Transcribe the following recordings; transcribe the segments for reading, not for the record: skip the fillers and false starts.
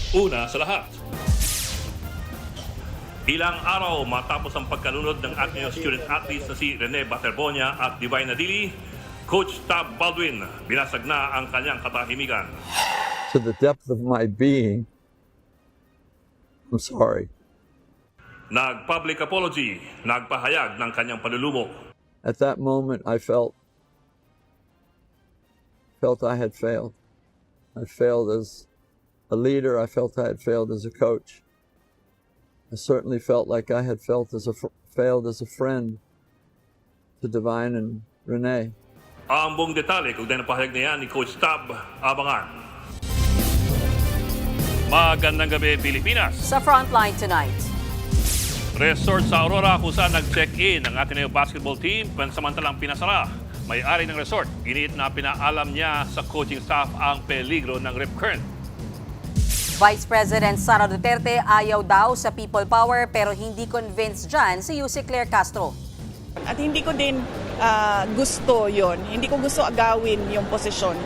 Una sa lahat, ilang araw matapos ang pagkalunod ng Ateneo student athletes na si Rene Baterbonia at Divine Nadili, Coach Tab Baldwin binasag na ang kanyang katahimikan. To the depth of my being, I'm sorry. Nag-public apology, nagpahayag ng kanyang panlulumok. At that moment, I felt I had failed. I failed as a leader. I felt I had failed as a coach. I certainly felt like I had failed as a friend to Divine and Renee. Ang buong detalye kung dahil pahayag na yan ni Coach Tab, abangan. Magandang gabi, Pilipinas. Sa Frontline tonight. Resort sa Aurora kung saan nag-check-in ang Ateneo basketball team pansamantalang pinasara. May-ari ng resort, iniit na pinaalam niya sa coaching staff ang peligro ng rip current. Vice President Sara Duterte ayaw daw sa people power pero hindi convinced dyan si Yusek Claire Castro. At hindi ko din gusto yon. Hindi ko gusto agawin yung posisyon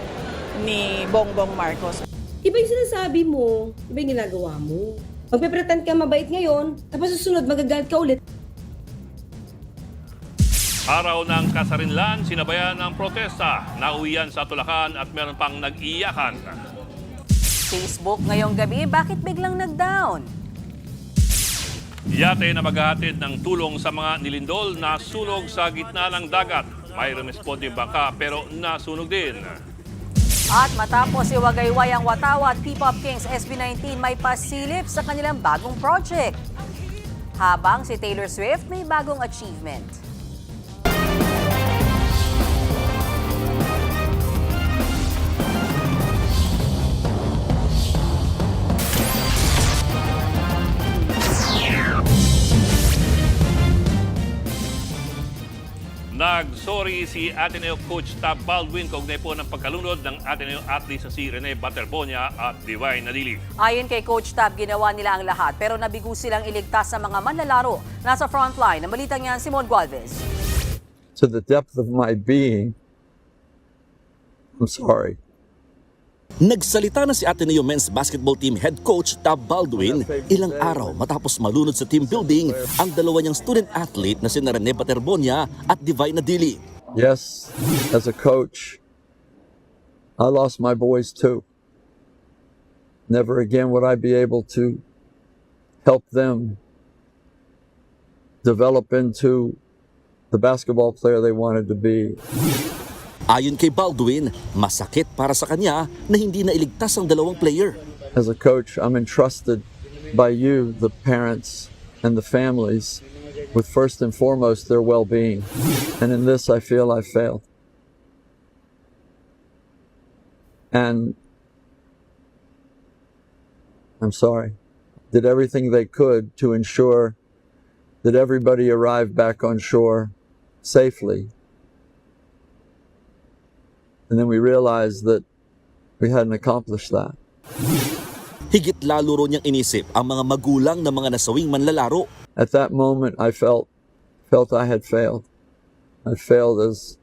ni Bongbong Marcos. Iba yung sinasabi mo, iba yung ginagawa mo. Magpe-pretend ka mabait ngayon, tapos susunod magagalit ka ulit. Araw ng kasarinlan, sinabayan ng protesta. Nauwian sa tulakan at meron pang nag-iyakan. Facebook ngayong gabi, bakit biglang nag-down? Yate na maghahatid ng tulong sa mga nilindol na sunog sa gitna ng dagat. May rumisponde bangka pero nasunog din. At matapos iwagayway ang Watawa at P-Pop Kings SB19 may pasilip sa kanilang bagong project. Habang si Taylor Swift may bagong achievement. Nag-sorry si Ateneo Coach Tab Baldwin kaugnay po ng pagkalunod ng Ateneo athletes na si Rene Baterbonia at Divine Nadili. Ayon kay Coach Tab, ginawa nila ang lahat pero nabigo silang iligtas sa mga manlalaro. Nasa frontline, ang balitang yan, Simon Gualvez. To the depth of my being, I'm sorry. Nagsalita na si Ateneo Men's Basketball Team Head Coach Tab Baldwin ilang araw matapos malunod sa team building ang dalawa niyang student athlete na sina Rene Baterbonia at Divine Nadili. Yes, as a coach, I lost my boys too. Never again would I be able to help them develop into the basketball player they wanted to be. Ayon kay Baldwin, masakit para sa kanya na hindi nailigtas ang dalawang player. As a coach, I'm entrusted by you, the parents and the families, with first and foremost their well-being. And in this, I feel I failed. And I'm sorry. Did everything they could to ensure that everybody arrived back on shore safely. And then we realized that we hadn't accomplished that. Higit lalo ro niyang inisip ang mga magulang ng mga nasawing manlalaro. At that moment, I felt I had failed. I failed as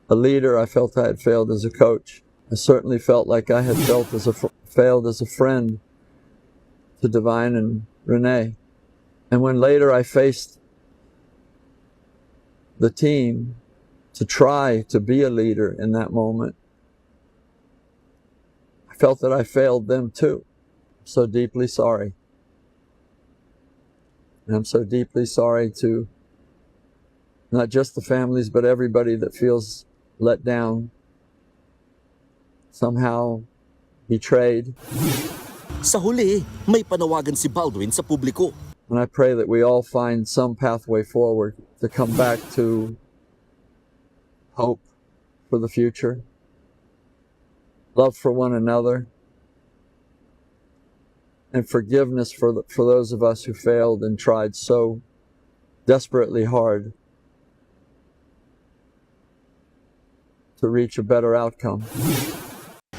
a leader. I felt I had failed as a coach. I certainly felt like I had failed as a friend to Divine and Renee. And when later I faced the team to try to be a leader in that moment, I felt that I failed them too. I'm so deeply sorry. And I'm so deeply sorry to not just the families, but everybody that feels let down, somehow betrayed. Sa huli, may panawagan si Baldwin sa publiko. And I pray that we all find some pathway forward to come back to hope for the future, love for one another, and forgiveness for those of us who failed and tried so desperately hard to reach a better outcome.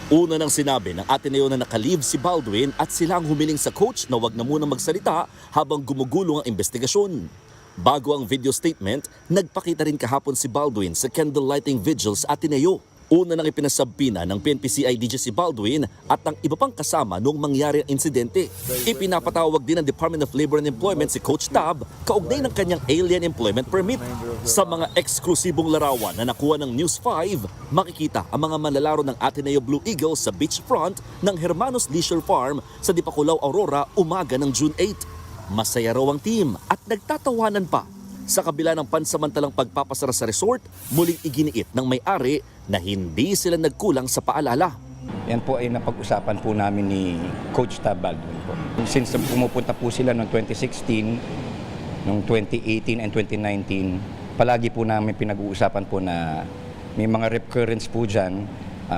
Una nang sinabi ng Ateneo na nakalib si Baldwin at sila ang humiling sa coach na wag na muna magsalita habang gumugulong ang investigasyon. Bago ang video statement, nagpakita rin kahapon si Baldwin sa candle lighting vigil sa Ateneo. Una nang ipinasabina ng PNP-CIDG si Baldwin at ang iba pang kasama noong mangyari ang insidente. Ipinapatawag din ng Department of Labor and Employment si Coach Tab kaugnay ng kanyang alien employment permit. Sa mga eksklusibong larawan na nakuha ng News 5, makikita ang mga manlalaro ng Ateneo Blue Eagles sa beachfront ng Hermanos Leisure Farm sa Dipakulaw, Aurora, umaga ng June 8. Masaya raw ang team at nagtatawanan pa. Sa kabila ng pansamantalang pagpapasara sa resort, muling iginiit ng may-ari na hindi sila nagkulang sa paalala. Yan po ay napag-usapan po namin ni Coach Tab Baldwin po. Since pumupunta po sila noong 2016, noong 2018 and 2019, palagi po namin pinag-uusapan po na may mga recurrence po dyan.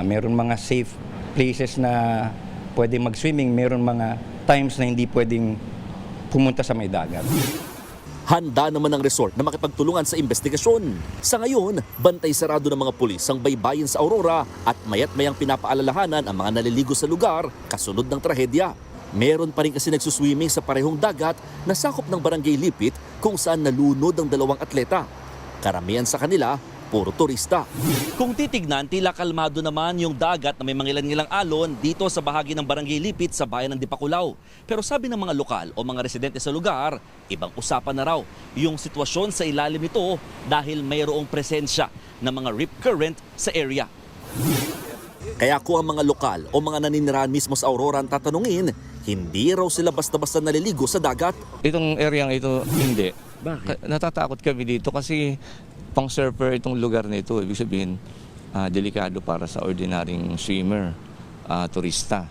Meron mga safe places na pwede mag-swimming, meron mga times na hindi pwedeng pumunta sa may dagat. Handa naman ang resort na makipagtulungan sa investigasyon. Sa ngayon, bantay sarado ng mga pulis ang baybayin sa Aurora at mayat-mayang pinapaalalahanan ang mga naliligo sa lugar kasunod ng trahedya. Meron pa rin kasi nagsuswimming sa parehong dagat na sakop ng Barangay Lipit kung saan nalunod ang 2 atleta. Karamihan sa kanila, puro turista. Kung titignan, tila kalmado naman yung dagat na may mangilan-ngilang alon dito sa bahagi ng Barangay Lipit sa bayan ng Dipakulaw. Pero sabi ng mga lokal o mga residente sa lugar, ibang usapan na raw yung sitwasyon sa ilalim nito dahil mayroong presensya ng mga rip current sa area. Kaya kung ang mga lokal o mga naninirahan mismo sa Aurora ang tatanungin, hindi raw sila basta-basta naliligo sa dagat. Itong area ito, hindi. Bakit? Natatakot kami dito kasi pang surfer itong lugar nito. Ibig sabihin, delikado para sa ordinaryong swimmer, turista.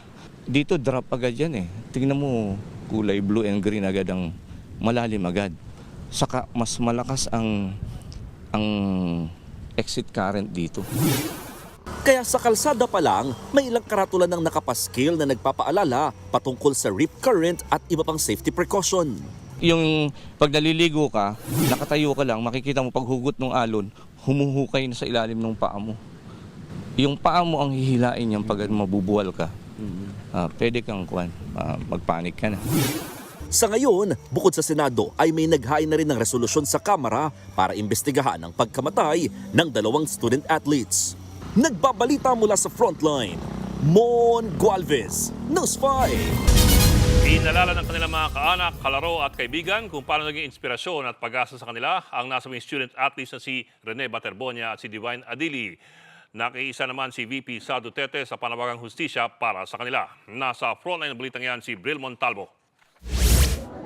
Dito drop agad yan eh. Tingnan mo, kulay blue and green agad ang malalim agad. Saka mas malakas ang exit current dito. Kaya sa kalsada pa lang, may ilang karatulan ng nakapaskil na nagpapaalala patungkol sa rip current at iba pang safety precaution. Yung pag naliligo ka, nakatayo ka lang, makikita mo paghugot ng alon, humuhukay na sa ilalim ng paa mo. Yung paa mo ang hihilain niyan pag mabubuwal ka. Pwede kang magpanik ka na. Sa ngayon, bukod sa Senado ay may naghain na rin ng resolusyon sa Kamara para imbestigahan ang pagkamatay ng 2 student athletes. Nagbabalita mula sa Frontline, Mon Gualvez, News 5. Inalala ng kanilang mga kaanak, kalaro at kaibigan kung paano naging inspirasyon at pag-asa sa kanila ang nasabing student athletes na si Rene Baterbonia at si Divine Adili. Nakiisa naman si VP Sara Duterte sa panawagang hustisya para sa kanila. Nasa Frontline ng balitang yan si Bril Montalvo.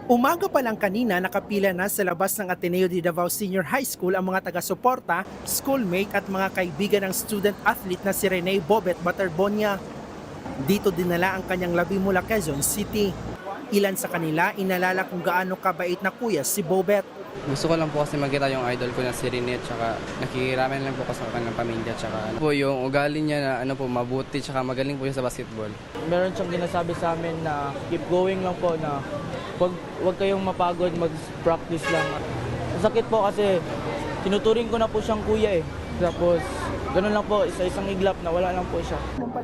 Umaga pa lang kanina, nakapila na sa labas ng Ateneo de Davao Senior High School ang mga taga-suporta, schoolmate at mga kaibigan ng student athlete na si Rene Bobet Baterbonia. Dito dinala ang kanyang labi mula Quezon City. Ilan sa kanila inalala kung gaano kabait na kuya si Bobet. Gusto ko lang po kasi makita yung idol ko na si Rene, tsaka nakikiramen lang po ko sa kanyang pamilya, tsaka po yung ugali niya na mabuti, tsaka magaling po siya sa basketball. Meron siyang ginasabi sa amin na keep going lang po, na wag kayong mapagod, mag-practice lang. Sakit po kasi tinuturing ko na po siyang kuya eh. Tapos ganun lang po, isa-isang iglap na wala lang po siya.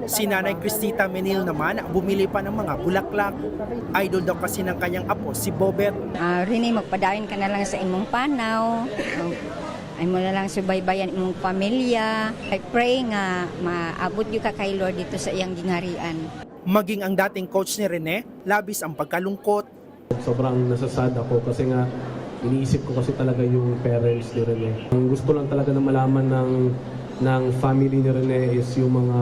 Si Nanay Cristita Menil naman bumili pa ng mga bulaklak. Idol daw kasi ng kanyang apo si Bobet. Rene, magpadayon ka na lang sa imong panaw. Ay mo na lang subaybayan imong pamilya. I pray nga maabot yung ka kay Lord dito sa iyang gingharian. Maging ang dating coach ni Rene, labis ang pagkalungkot. Sobrang nasasad ako kasi nga iniisip ko kasi talaga yung parents ni Rene. Ang gusto lang talaga na malaman ng family ni Rene is yung mga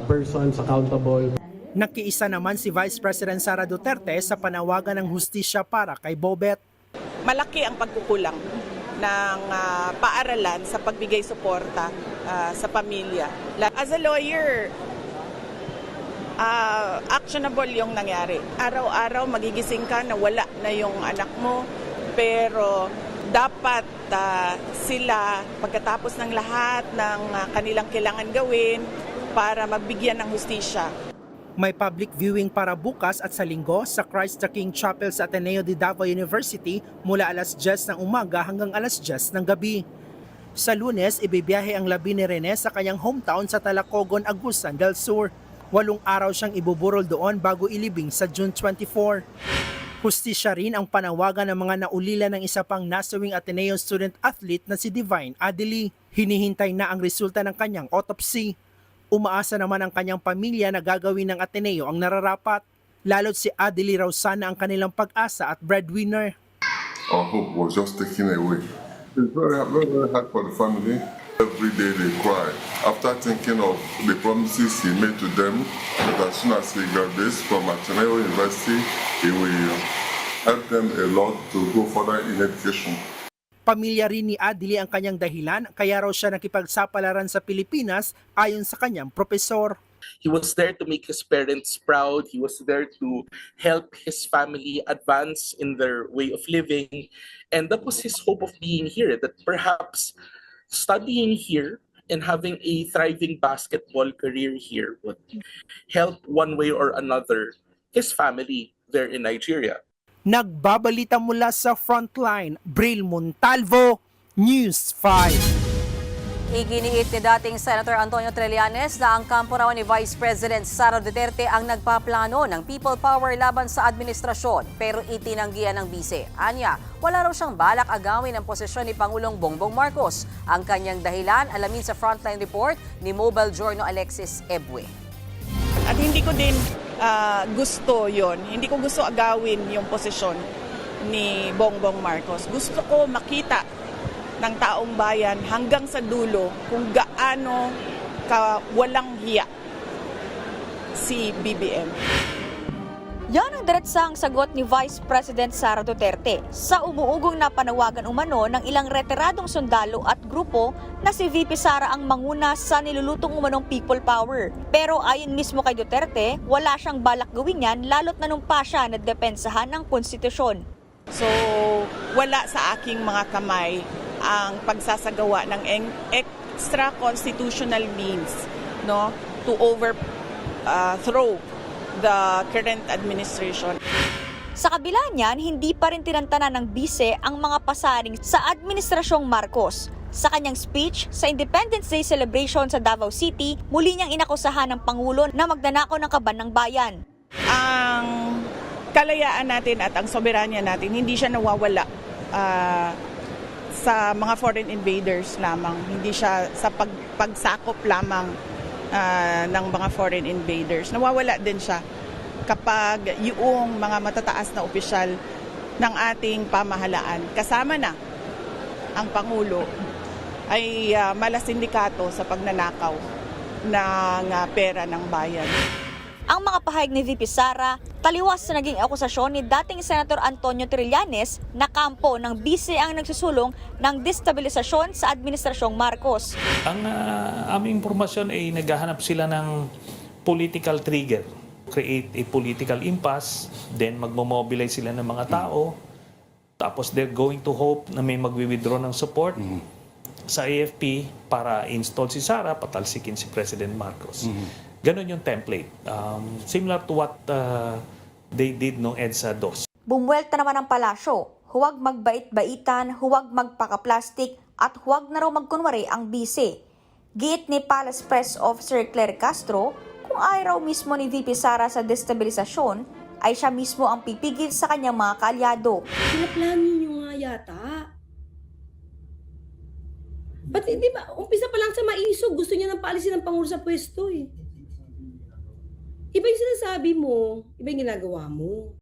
persons accountable. Nakiisa naman si Vice President Sara Duterte sa panawagan ng hustisya para kay Bobet. Malaki ang pagkukulang ng paaralan sa pagbigay suporta sa pamilya. As a lawyer, actionable yung nangyari. Araw-araw magigising ka na wala na yung anak mo, pero dapat sila pagkatapos ng lahat ng kanilang kailangan gawin para magbigyan ng hustisya. May public viewing para bukas at sa linggo sa Christ the King Chapel sa Ateneo de Davao University mula alas 10 ng umaga hanggang alas 10 ng gabi. Sa Lunes, ibibiyahe ang labi ni Rene sa kanyang hometown sa Talacogon, Agusan del Sur. 8 araw siyang ibuburol doon bago ilibing sa June 24. Hustisya rin ang panawagan ng mga naulila ng isa pang nasawing Ateneo student athlete na si Divine Adili. Hinihintay na ang resulta ng kanyang autopsy. Umaasa naman ang kanyang pamilya na gagawin ng Ateneo ang nararapat. Lalo't si Adely raw sana ang kanilang pag-asa at breadwinner. Our hope was just taken away. It's very, very, very hard for the family. Every day they cry. After thinking of the promises he made to them, that as soon as he graduates from Ateneo University, he will help them a lot to go further in education. Pamilya rin ni Adely ang kanyang dahilan, kaya raw siya nakipagsapalaran sa Pilipinas ayon sa kanyang propesor. He was there to make his parents proud. He was there to help his family advance in their way of living. And that was his hope of being here, that perhaps studying here and having a thriving basketball career here would help one way or another his family there in Nigeria. Nagbabalita mula sa Frontline, Bril Montalvo, News 5. Iginiit ni dating Senator Antonio Trillanes na ang kampo raw ni Vice President Sara Duterte ang nagpaplano ng people power laban sa administrasyon pero itinanggihan ng bise. Anya, wala raw siyang balak agawin ang posisyon ni Pangulong Bongbong Marcos. Ang kanyang dahilan alamin sa Frontline Report ni Mobile Journal Alexis Ebwe. At hindi ko din gusto yon. Hindi ko gusto agawin yung posisyon ni Bongbong Marcos. Gusto ko makita ng taong bayan hanggang sa dulo kung gaano walang hiya si BBM. Yan ang diretsang sagot ni Vice President Sara Duterte sa umuugong na panawagan umano ng ilang retiradong sundalo at grupo na si VP Sara ang manguna sa nilulutong umanong people power. Pero ayon mismo kay Duterte, wala siyang balak gawin yan lalo't nanumpa siya na depensahan ng konstitusyon. So wala sa aking mga kamay ang pagsasagawa ng extra constitutional means, no, to overthrow the current administration. Sa kabila niyan, hindi pa rin tinantanan ng bise ang mga pasaring sa Administrasyong Marcos. Sa kanyang speech sa Independence Day celebration sa Davao City, muli niyang inakusahan ng Pangulo na magnanakaw ng kaban ng bayan. Ang kalayaan natin at ang soberanya natin, hindi siya nawawala sa mga foreign invaders lamang. Hindi siya sa pagsakop lamang ng mga foreign invaders. Nawawala din siya kapag yung mga matataas na opisyal ng ating pamahalaan, kasama na ang Pangulo, ay malasindikato sa pagnanakaw ng pera ng bayan. Ang mga pahayag ni VP Sara, taliwas sa naging akusasyon ni dating Senator Antonio Trillanes na kampo ng bise ang nagsusulong ng destabilisasyon sa Administrasyong Marcos. Ang aming impormasyon ay naghahanap sila ng political trigger, create a political impasse, then magmomobilize sila ng mga tao, tapos they're going to hope na may magwi-withdraw ng support sa AFP para install si Sara, patalsikin si President Marcos. Ganon yung template. Similar to what they did noong EDSA 2. Bumuelta naman ang palasyo, huwag magbait-baitan, huwag magpaka-plastic at huwag na raw magkunwari ang bise. Giit ni Palace Press Officer Claire Castro, kung ayaw raw mismo ni VP Sara sa destabilisasyon, ay siya mismo ang pipigil sa kanyang mga kaalyado. Pinaplano nyo nga yata. Ba't di ba, umpisa pa lang sa maisog, gusto niya nang paalisin ng Pangulo sa pwesto eh. Iba yung sinasabi mo, iba yung ginagawa mo.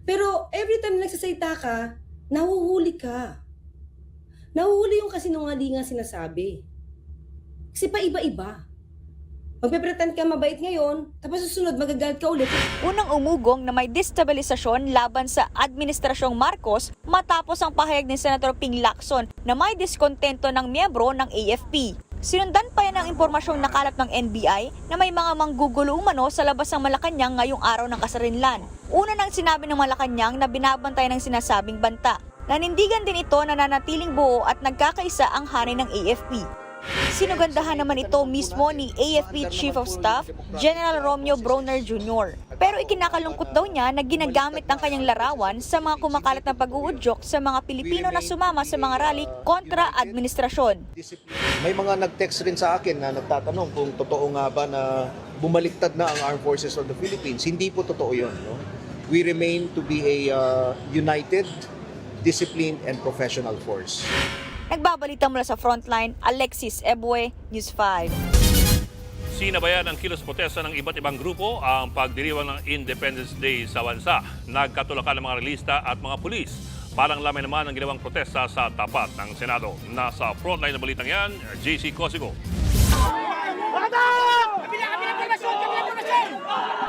Pero every time na nagsasalita ka, nahuhuli ka. Nahuhuli yung kasinungalingang sinasabi. Kasi pa iba-iba. Magpe-pretend ka mabait ngayon, tapos susunod magagalit ka ulit. Unang umugong na may destabilisasyon laban sa Administrasyong Marcos matapos ang pahayag ni Senator Ping Lacson na may diskontento ng miyembro ng AFP. Sinundan pa yan ang impormasyong nakalap ng NBI na may mga manggugulo umano sa labas ng Malacanang ngayong araw ng kasarinlan. Una nang sinabi ng Malacanang na binabantay ng sinasabing banta. Nanindigan din ito na nanatiling buo at nagkakaisa ang hanay ng AFP. Sinugandahan naman ito mismo ni AFP Chief of Staff, General Romeo Bronner Jr. Pero ikinakalungkot daw niya na ginagamit ang kanyang larawan sa mga kumakalat na pag-uudyok sa mga Pilipino na sumama sa mga rally kontra administrasyon. May mga nag-text rin sa akin na nagtatanong kung totoo nga ba na bumaliktad na ang Armed Forces of the Philippines. Hindi po totoo yun. No? We remain to be a united, disciplined, and professional force. Nagbabalita mula sa Frontline, Alexis Ebue, News 5. Sinabayan ng kilos protesta ng iba't ibang grupo ang pagdiriwang ng Independence Day sa bansa. Nagkatulakan ng mga relista at mga pulis. Parang lamay naman ang ginawang protesta sa tapat ng Senado. Nasa Frontline na balitang yan, JC Cosigo.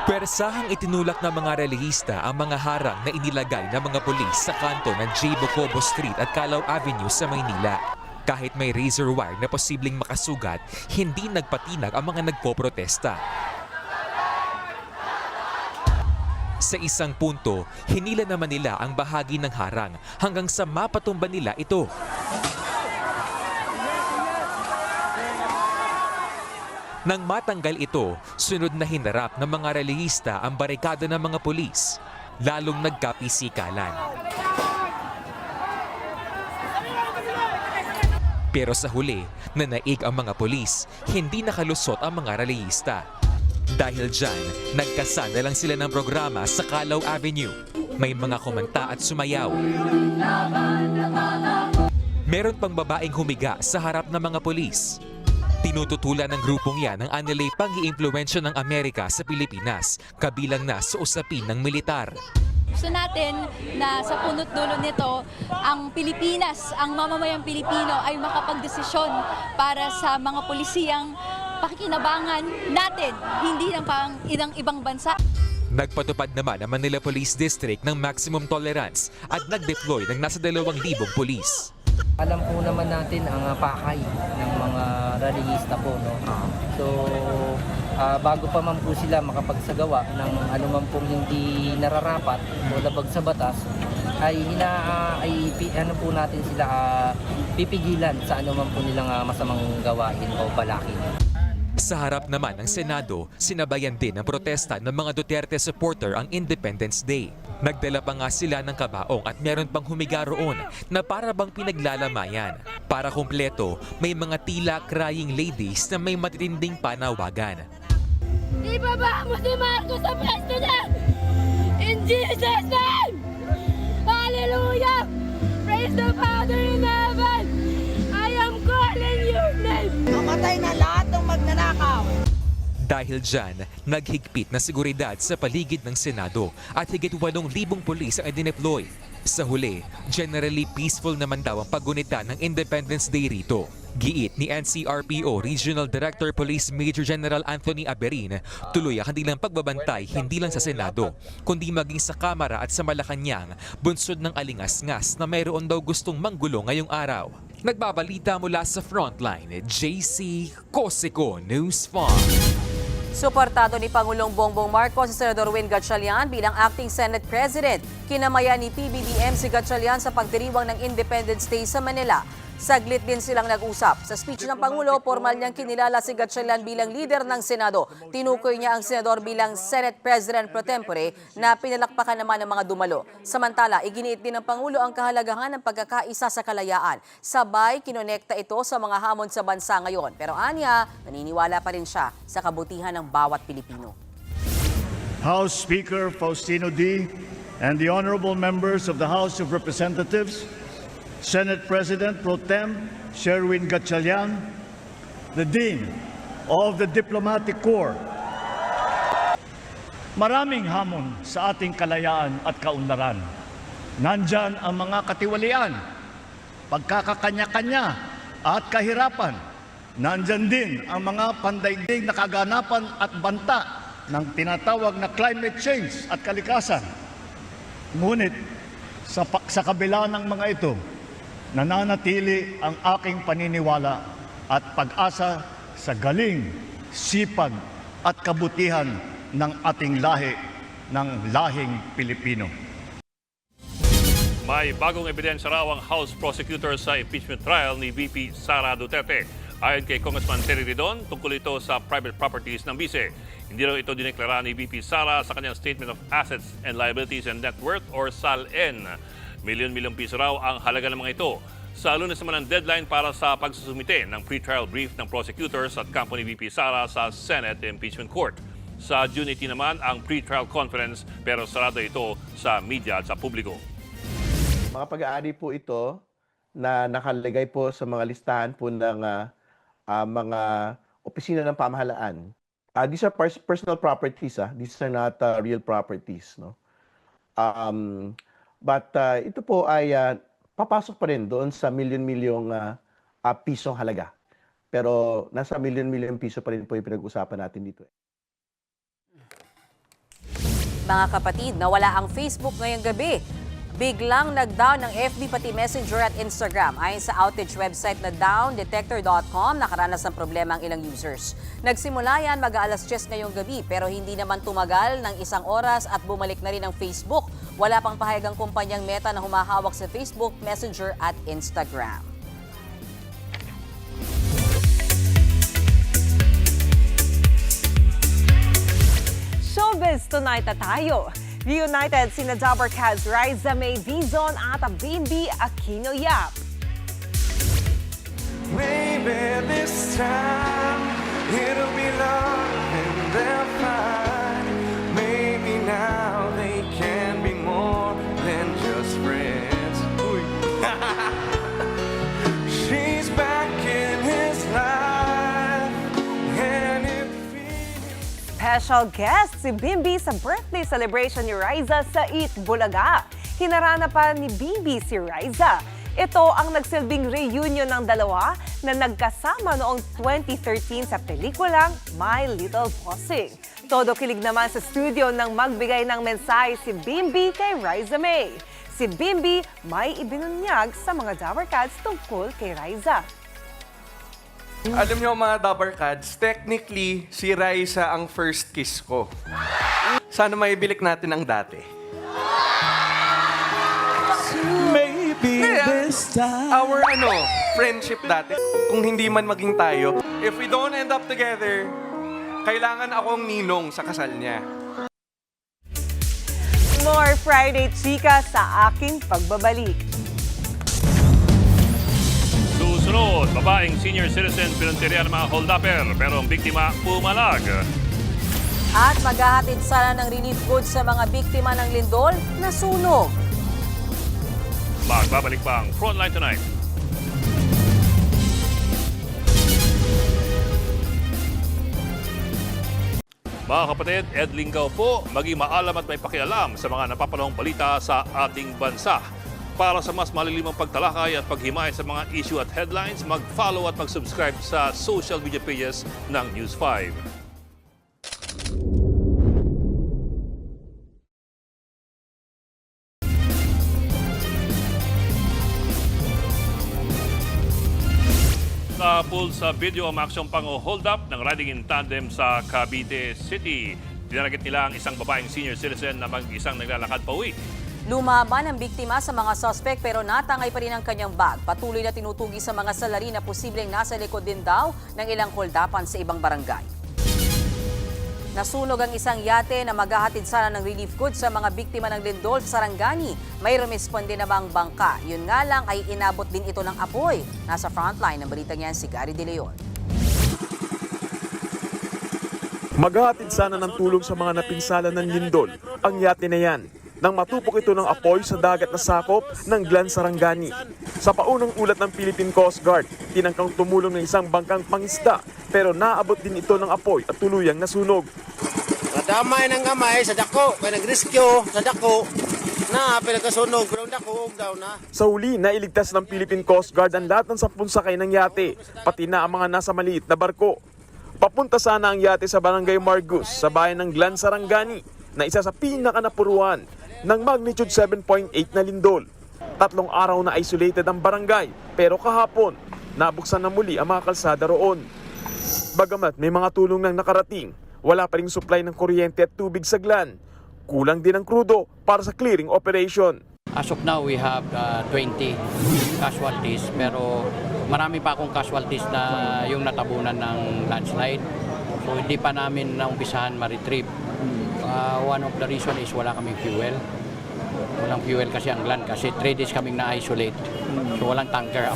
Pwersahang itinulak ng mga relihista ang mga harang na inilagay ng mga pulis sa kanto ng J. Bocobo Street at Calao Avenue sa Maynila. Kahit may razor wire na posibleng makasugat, hindi nagpatinag ang mga nagpoprotesta. Sa isang punto, hinila naman nila ang bahagi ng harang hanggang sa mapatumba nila ito. Nang matanggal ito, sunod na hinarap ng mga relihista ang barikada ng mga pulis, lalong nagkapisikalan. Pero sa huli, nanaig ang mga pulis, hindi nakalusot ang mga relihista. Dahil dyan, nagkasana lang sila ng programa sa Calao Avenue. May mga kumanta at sumayaw. Meron pang babaeng humiga sa harap ng mga pulis. Tinututulan ng grupong yan ang anilay pang-iimpluwensya ng Amerika sa Pilipinas, kabilang na sa usapin ng militar. Gusto natin na sa punot dulo nito, ang Pilipinas, ang mamamayang Pilipino ay makapagdesisyon para sa mga pulisiyang pakikinabangan natin, hindi ng pang ibang bansa. Nagpatupad naman ang Manila Police District ng maximum tolerance at nag-deploy ng nasa 2,000 pulis. Alam po naman natin ang pakay ng mga relihista po, no? So, bago pa man po sila makapagsagawa ng anuman pong hindi nararapat o labag sa batas, ay ano po natin sila pipigilan sa anuman po nilang masamang gawain o balakin. Sa harap naman ng Senado, sinabayan din ang protesta ng mga Duterte supporter ang Independence Day. Nagdala pa nga sila ng kabaong at meron pang humiga roon na para bang pinaglalamayan. Para kumpleto, may mga tila crying ladies na may matitinding panawagan. Ibaba mo si Marcos sa pwesto niya! In Jesus' name! Hallelujah! Praise the Father in heaven! I am calling your name! Mamatay na lahat ng magnanakaw! Dahil dyan, naghigpit na seguridad sa paligid ng Senado at higit 8,000 pulis ang idineploy. Sa huli, generally peaceful naman daw ang paggunita ng Independence Day rito. Giit ni NCRPO Regional Director Police Major General Anthony Aberin, tuloy ang kanilang pagbabantay hindi lang sa Senado, kundi maging sa Kamara at sa Malacanang, bunsod ng alingas-ngas na mayroon daw gustong manggulo ngayong araw. Nagbabalita mula sa Frontline, JC Cosico, News 5. Suportado ni Pangulong Bongbong Marcos si Senador Win Gatchalian bilang Acting Senate President. Kinamayan ni PBBM si Gatchalian sa pagdiriwang ng Independence Day sa Manila. Saglit din silang nag-usap. Sa speech ng Pangulo, formal niyang kinilala si Gatchalian bilang leader ng Senado. Tinukoy niya ang senador bilang Senate President pro tempore na pinalakpakan naman ng mga dumalo. Samantala, iginiit din ng Pangulo ang kahalagahan ng pagkakaisa sa kalayaan. Sabay, kinonekta ito sa mga hamon sa bansa ngayon. Pero anya, naniniwala pa rin siya sa kabutihan ng bawat Pilipino. House Speaker Faustino D. and the honorable members of the House of Representatives, Senate President Pro Tem Sherwin Gatchalian, the Dean of the Diplomatic Corps. Maraming hamon sa ating kalayaan at kaunlaran. Nandyan ang mga katiwalian, pagkakakanya-kanya at kahirapan. Nandyan din ang mga pandaigdig na kaganapan at banta ng tinatawag na climate change at kalikasan. Ngunit sa kabila ng mga ito, nananatili ang aking paniniwala at pag-asa sa galing, sipag at kabutihan ng ating lahi, ng lahing Pilipino. May bagong ebidensya raw ang House Prosecutor sa impeachment trial ni VP Sara Duterte. Ayon kay Congressman Terry Ridon, tungkol ito sa private properties ng bise. Hindi raw ito dineklara ni VP Sara sa kanyang Statement of Assets and Liabilities and Net Worth or SALN. Milyon-milyong piso raw ang halaga ng mga ito. Sa Lunes naman ang deadline para sa pagsusumite ng pre-trial brief ng prosecutors at kampo ni VP Sara sa Senate Impeachment Court. Sa June 18 naman ang pre-trial conference pero sarado ito sa media at sa publiko. Mga pag-aari po ito na nakalagay po sa mga listahan po ng mga opisina ng pamahalaan. These are personal properties. These are not real properties. No? But ito po ay papasok pa rin doon sa milyon-milyong pisong halaga. Pero nasa milyon-milyong piso pa rin po yung pinag-usapan natin dito. Mga kapatid, nawala ang Facebook ngayong gabi. Biglang nag-down ng FB pati Messenger at Instagram. Ayon sa outage website na downdetector.com, nakaranas ng problema ang ilang users. Nagsimula yan mag-aalas 10 ngayong gabi pero hindi naman tumagal ng 1 oras at bumalik na rin ang Facebook. Wala pang pahayag ang kumpanyang Meta na humahawak sa Facebook, Messenger at Instagram. Showbiz tonight na tayo. Reunited sina Dabber Cats Riza May Dizon at Bimbi Aquino Yap. Maybe this time it'll be love and they'll find. Maybe now they can be more than just friends. She's back in his life and it Special guest si Bimbi sa birthday celebration ni Riza sa Eat Bulaga. Hinarana pa ni Bimbi si Riza. Ito ang nagsilbing reunion ng dalawa na nagkasama noong 2013 sa pelikulang My Little Bossing. Todo kilig naman sa studio nang magbigay ng mensahe si Bimbi kay Riza May. Si Bimbi may ibinunyag sa mga Dabber Cats tungkol kay Riza. Alam niyo mga Dabber Cats, technically, si Riza ang first kiss ko. Sana maibilik natin ang dati. Maybe this time. Our friendship dati, kung hindi man maging tayo, if we don't end up together, kailangan akong ninong sa kasal niya. More Friday Chika sa aking pagbabalik. Susunod, babaeng senior citizen pinuntirya ng mga hold-upper pero ang biktima pumalag. At maghahatid sana ng relief goods sa mga biktima ng lindol na sunog. Magbabalik pa ang Frontline Tonight. Mga kapatid, Ed Lingaw po, maging maalam at may pakialam sa mga napapanahong balita sa ating bansa. Para sa mas malilimang pagtalakay at paghimay sa mga issue at headlines, mag-follow at mag-subscribe sa social media pages ng News 5. Napul sa video ang aksyong pang-hold up ng riding in tandem sa Cavite City. Dinaragit nila ang isang babaeng senior citizen na mag-isang naglalakad pa uwi. Lumaban ang biktima sa mga suspect pero natangay pa rin ang kanyang bag. Patuloy na tinutugi sa mga salari na posibleng nasa likod din daw ng ilang hold-upan sa ibang barangay. Nasunog ang isang yate na maghahatid sana ng relief goods sa mga biktima ng lindol sa Sarangani. May rumisponde na bang bangka? Yun nga lang ay inabot din ito ng apoy. Nasa frontline ng balitang yan si Gary De Leon. Maghahatid sana ng tulong sa mga napinsala ng lindol ang yate na yan nang matupok ito ng apoy sa dagat na sakop ng Glan Sarangani. Sa paunang ulat ng Philippine Coast Guard, tinangkang tumulong ng isang bangkang pangisda pero naabot din ito ng apoy at tuluyang nasunog. Nadamay ng gamay sa dako, kaya nag-rescue sa dako na pinagkasunog, pero dako daw na. Sa huli, nailigtas ng Philippine Coast Guard ang lahat ng 10 sakay ng yate, pati na ang mga nasa maliit na barko. Papunta sana ang yate sa Barangay Margus sa bayan ng Glan Sarangani na isa sa pinakanapuruan ng magnitude 7.8 na lindol. 3 araw na isolated ang barangay pero kahapon nabuksan na muli ang mga kalsada roon. Bagamat may mga tulong nang nakarating, wala pa ring supply ng kuryente at tubig sa Glan. Kulang din ang krudo para sa clearing operation. As of now, we have 20 casualties pero marami pa akong casualties na yung natabunan ng landslide. So hindi pa namin naumpisahan ma-retrieve. One of the reason is wala kaming fuel. Walang fuel kasi ang Glan kasi 3 days kaming na-isolate. So walang tanker.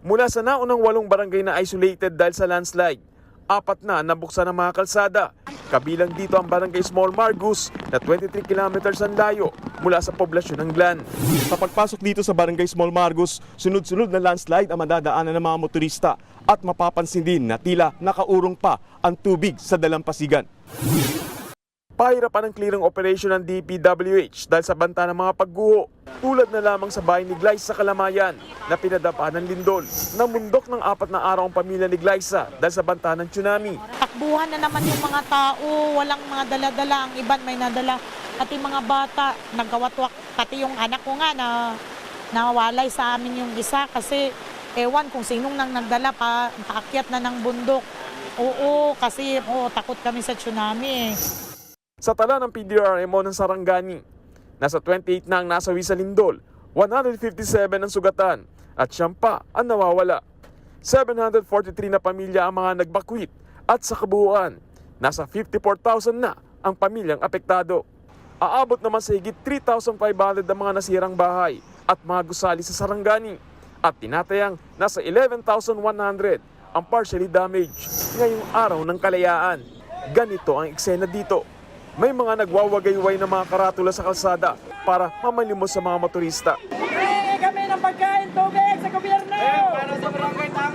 Mula sa naunang 8 barangay na isolated dahil sa landslide, 4 na nabuksan ng mga kalsada Kabilang dito ang Barangay Small Margus na 23 kilometers ang layo mula sa poblasyon ng Glan. Sa pagpasok dito sa Barangay Small Margus, sunod-sunod na landslide ang madadaanan ng mga motorista at mapapansin din na tila nakaurong pa ang tubig sa dalampasigan. Pahirapan ang clearing operation ng DPWH dahil sa banta ng mga pagguho. Tulad na lamang sa bahay ni Glyza sa Kalamayan na pinadapa ng lindol. Namundok ng 4 na araw ang pamilya ni Glyza dahil sa banta ng tsunami. Takbuhan na naman yung mga tao, walang mga dala-dala, ang iban may nadala. Pati mga bata, nagkawatwak, pati yung anak ko nga na nawalay sa amin yung isa kasi ewan kung sinong nang nagdala paakyat na ng bundok. Oo, kasi takot kami sa tsunami. Sa tala ng PDRMO ng Sarangani, nasa 28 na ang nasawi sa lindol, 157 ang sugatan at siyam pa ang nawawala. 743 na pamilya ang mga nagbakwit at sa kabuuan, nasa 54,000 na ang pamilyang apektado. Aabot naman sa higit 3,500 ang mga nasirang bahay at mga gusali sa Sarangani at tinatayang nasa 11,100 ang partially damaged ngayong araw ng kalayaan. Ganito ang eksena dito. May mga nagwawagayway ng mga karatula sa kalsada para mamalimos sa mga motorista. Kami ng pagkain, tubig sa gobyerno!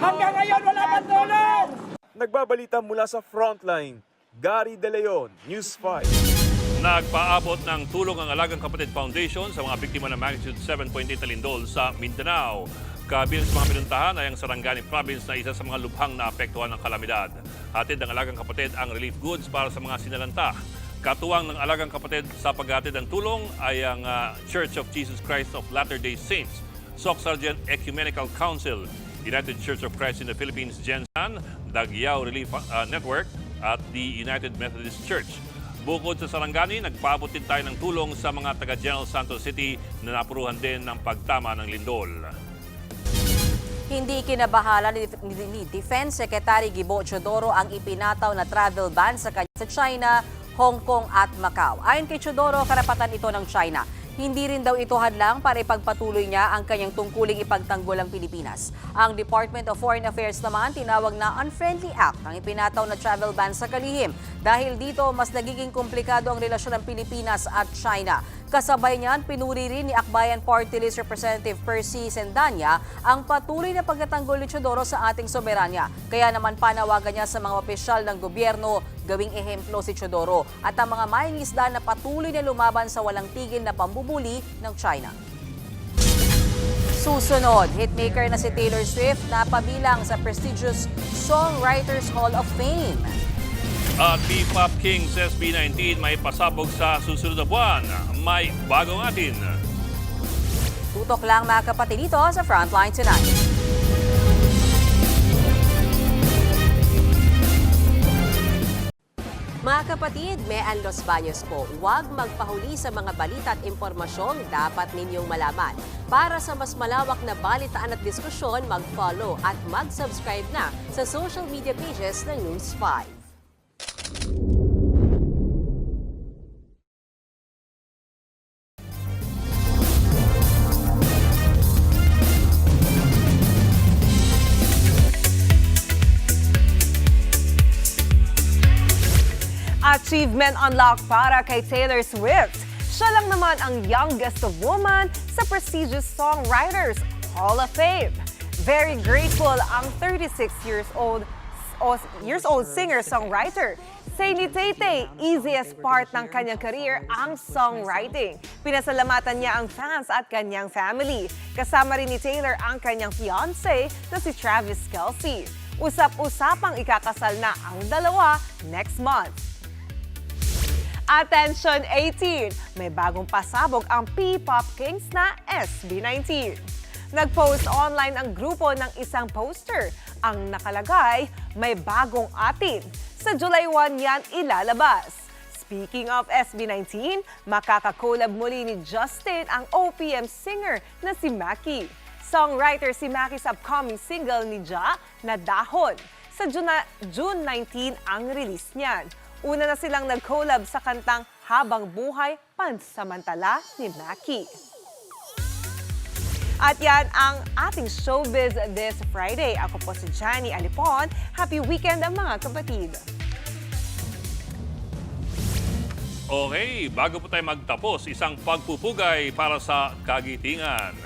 Hanggang ngayon wala pang tulong! Nagbabalita mula sa Frontline, Gary De Leon, News 5. Nagpaabot ng tulong ang Alagang Kapatid Foundation sa mga biktima ng magnitude 7.8 na lindol sa Mindanao. Kabilang sa mga pinuntahan ay ang Sarangani Province na isa sa mga lubhang naapektuhan ng kalamidad. Hatid ng Alagang Kapatid ang relief goods para sa mga sinalanta. Katuwang ng Alagang Kapatid sa paghatid ng tulong ay ang Church of Jesus Christ of Latter-day Saints, Soc Sargent Ecumenical Council, United Church of Christ in the Philippines, Gensan, Dagyao Relief Network at the United Methodist Church. Bukod sa Sarangani, nagpaabot din tayo ng tulong sa mga taga General Santos City na napuruhan din ng pagtama ng lindol. Hindi kinabahala ni Defense Secretary Gibo Chodoro ang ipinataw na travel ban sa kanya sa China, Hong Kong at Macau. Ayon kay Chodoro, karapatan ito ng China. Hindi rin daw ito hadlang para ipagpatuloy niya ang kanyang tungkuling ipagtanggol ang Pilipinas. Ang Department of Foreign Affairs naman tinawag na unfriendly act ang ipinataw na travel ban sa kalihim. Dahil dito, mas nagiging komplikado ang relasyon ng Pilipinas at China. Kasabay niyan, pinuri rin ni Akbayan Party List Representative Percy Sendanya ang patuloy na pagtatanggol ni Chodoro sa ating soberanya. Kaya naman panawagan niya sa mga opisyal ng gobyerno gawing ehemplo si Chodoro at ang mga mangingisda na patuloy na lumaban sa walang tigil na pambubuli ng China. Susunod, hitmaker na si Taylor Swift na pabilang sa prestigious Songwriters Hall of Fame. At P-Pop Kings SB19 may pasabog sa susunod na buwan. May bagong atin. Tutok lang mga kapatid dito sa Frontline Tonight. Mga kapatid, Mean Los Baños po, huwag magpahuli sa mga balita at impormasyong dapat ninyong malaman. Para sa mas malawak na balitaan at diskusyon, mag-follow at mag-subscribe na sa social media pages ng News 5. Achievement unlock para kay Taylor Swift. Siya lang naman ang youngest woman sa prestigious Songwriters Hall of Fame. Very grateful ang 36 years old singer-songwriter. Say ni Tay-Tay, easiest part ng kanyang career ang songwriting. Pinasalamatan niya ang fans at kanyang family. Kasama rin ni Taylor ang kanyang fiancé na si Travis Kelce. Usap-usapang ikakasal na ang dalawa next month. Attention 18! May bagong pasabog ang P-Pop Kings na SB19. Nag-post online ang grupo ng isang poster. Ang nakalagay, may bagong atin. Sa July 1 yan ilalabas. Speaking of SB19, makakakolab muli ni Justin ang OPM singer na si Maki. Songwriter si Maki's upcoming single ni Ja na Dahon. Sa June 19 ang release niyan. Una na silang nag-collab sa kantang Habang Buhay Pansamantala ni Maki. At yan ang ating showbiz this Friday. Ako po si Johnny Alipon. Happy weekend mga kapatid! Okay, bago po tayo magtapos, isang pagpupugay para sa kagitingan.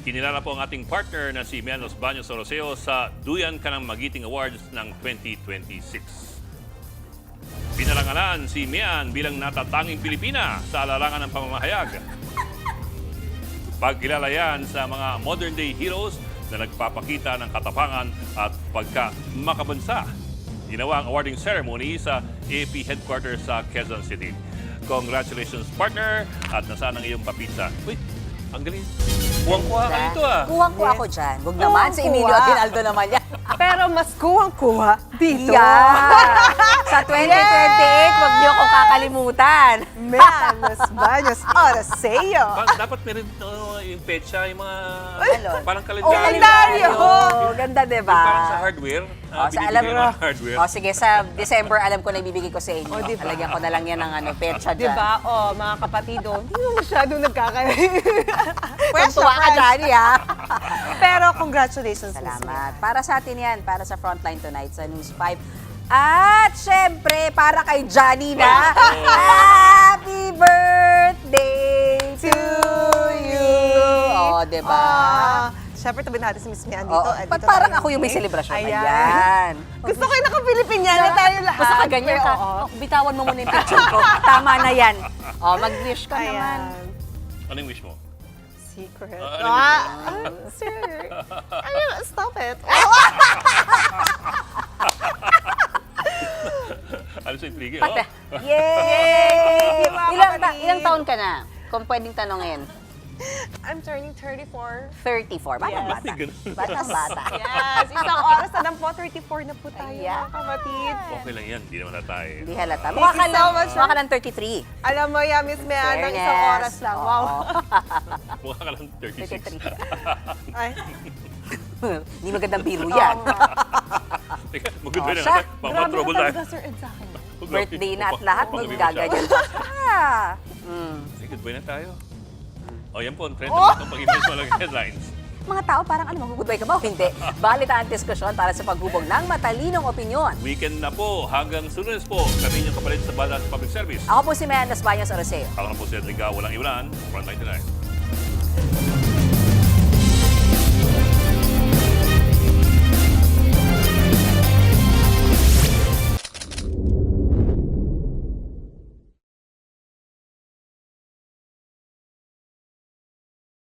Kinilala po ang ating partner na si Mian Los Baños Oroseo sa Duyan Ka ng Magiting Awards ng 2026. Pinarangalan si Mian bilang natatanging Pilipina sa larangan ng pamamahayag. Pagkilala yan sa mga modern-day heroes na nagpapakita ng katapangan at pagka-makabansa. Ginawa ang awarding ceremony sa AFP headquarters sa Quezon City. Congratulations, partner! At nasaan ang iyong papitsa? Uy, ang galing. Kuwang-kuha ka dito ah. Kuwang-kuha ako dyan. Huwag naman, si Emilio Aguinaldo naman yan. Pero mas kuwang-kuha dito. Yeah. Sa 2028, huwag niyo akong kakalimutan. Mian Los Baños Oroseo. Dapat meron yung petsa, yung mga parang Oh, kalendaryo. kalendaryo! Ganda, diba? Parang sa hardware. Binibigyan ng hardware. Sige, sa December, alam ko na ibibigay ko sa inyo. Alagyan ko na lang yan ng petsa dyan. Diba? Mga kapatido, hindi mo masyadong nagkakaroon. Tuwa ka dyan, ha? Pero congratulations, Miss Mian. Salamat. Para sa atin yan, para sa Frontline Tonight sa News 5. At syempre, para kay Johnny na, happy birthday to you! O, diba? Siyempre, tabi natin si Miss Mian dito. Oo, ba't parang ako yung may selebrasyon? Ayan. Gusto ko yung naka-Pilipinyana tayo lahat. Gusto ka ganyan ka? Bitawan mo muna yung picture ko. Tama na yan. Mag-wish ka naman. Ano yung wish mo? Secret. Sir. Stop it. Ano sa intrigue? Yay! Ilang taon ka na? Kung pwedeng tanongin. I'm turning 34. 34. Bata-bata. Bata-bata. Yes, isang oras na lang po, 34 na po tayo, mga kapatid. Okay lang yan, hindi naman natay. Hindi halata. Thank you so much. Mukha ka lang 33. Alam mo yan, Miss Mian, ng isang oras lang. Wow. Mukha ka lang 36. Ay. Hindi magandang biro yan. Teka, mag-goodbye na siya. natin. Pang-trouble tayo. Sir Ed sa akin. Birthday na at lahat, magaganyan. Sige, goodbye na tayo. O, yan po, trend naman itong pag-image mo lang headlines. Mga tao, parang ano, mag-goodbye ka ba o hindi? Balit ang diskusyon para sa paghubog ng matalinong opinyon. Weekend na po, hanggang Lunes po, kami inyong kapalit sa Balas Public Service. Ako po si Mian Los Baños Oroseo. Ako na po si Edriga, walang iwanan, Frontline Tonight.